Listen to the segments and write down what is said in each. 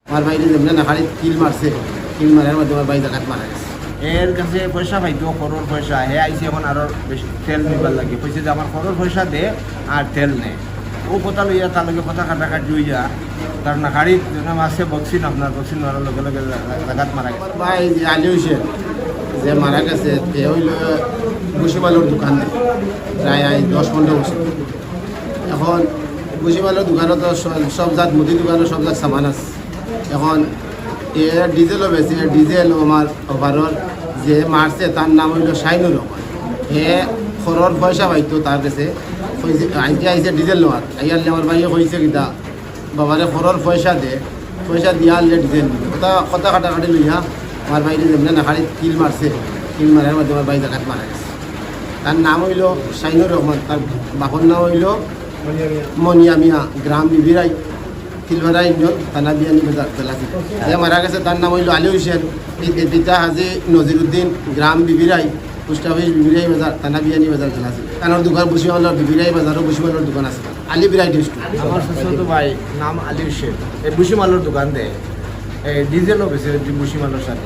আমার ভাই যেমন না খালি কিল মারছে, কিল মারার মধ্যে আমার ভাই জায়গাত মারা গেছে। এর কাছে পয়সা পাইতো করোর পয়সা, হে আইসি এখন আরো বেশি তেল নিবার লাগে, কইছে যে আমার করোর পয়সা দে আর তেল নে। ও কথা লইয়া তার লগে কথা কাটাকাটি হইয়া তার না গাড়িত আছে বক্সিন, আপনার বক্সিন মারার লগে লগে জায়গাত মারা গেছে। আমার ভাই যে আলী হোসেন যে মারা গেছে এ হইল ভুসিমালোর দোকান নেই, প্রায় 10-15 বছর। এখন ভুসিমালোর দোকানও তো সব জাত মুদি দোকানও সব জাত সামান আছে। এখন এ ডিজেলও বেশি, ডিজেল আমার ওভারঅল যে মারছে তার নাম হইল শাইনুর রহমান। হে খরর পয়সা পাইতো তার কাছে, আইতে আইসে ডিজেল নেওয়ার আইয়ারলে আমার ভাইয়ে কইছে কিতা বাবারে খরর পয়সা দে, পয়সা দিয়া আনলে ডিজেল নিবে। কথা কাটাকাটি লইয়া আমার ভাই যেমন না খালি কিল মারছে, কিল মারার মধ্যে আমার ভাই জায়গাত মারা গেছে। তার নাম হইল শাইনুর রহমান, তার বাপর নাম হইল মনিয়া মিয়া, গ্রাম বিবিরাই, তিলভাড়া ইউনিয়ন, থানা বিয়ানি বাজার জেলাতে। যে মারা গেছে তার নাম হইল আলী হোসেন, পিতা হাজি নজিরুদ্দিন, গ্রাম বিবিরাই, পোস্ট অফিস বিবিরাই বাজার, থানা বিয়ানি বাজার জেলাতে। কারণ দোকান বসিমালার বিবিরাই বাজারও বসিমালার দোকান আছে, আলী বিরাই ডিস্ট্রিক্ট। আমার শ্বশুর ভাই নাম আলী হোসেন, এই বুসিমালোর দোকান দেয়, এই ডিজেলও বেশি বুসিমালোর সাথে।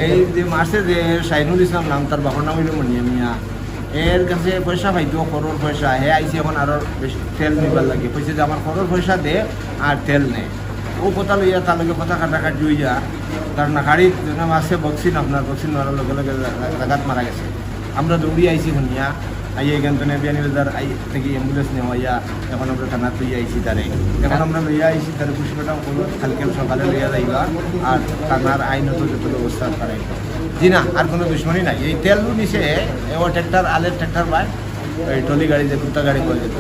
এই যে মাসে যে শাহিনুল ইসলাম নাম, তার বাবার নাম হইল মনিয়া মিয়া। এর কাছে পয়সা পাইতো করোর পয়সা, হে আইসি এখন আরো বেশি তেল নিবার লাগে, কইছে যে আমার করোর পয়সা দে আর তেল নে। ও কথা লইয়া তার লগে কথা কাটাকাটি হইয়া তার না গাড়িত আছে বক্সিন, আপনার বক্সিন মারার লগে লগে জায়গাত মারা গেছে। আমরা দৌড়ি আইসি শুনিয়া আইয়া এখান থেকে বিয়ানি বাজার থেকে অ্যাম্বুলেন্স নেওয়াইয়া এখন আমরা থানাত লইয়া আইসি তারে। এখন আমরা লইয়া আইসি তারে পুষ্পটা কালকে সকালে লইয়া যাইবা, আর থানার আইনত যত ব্যবস্থা করে। জি না, আর কোনো দুশ্মনী নাই। এই তেল নিচে ও ট্র্যাক্টর, আলের ট্র্যাক্টর বাই, ওই টলি গাড়ি যে কুত্তা গাড়ি করে যেতে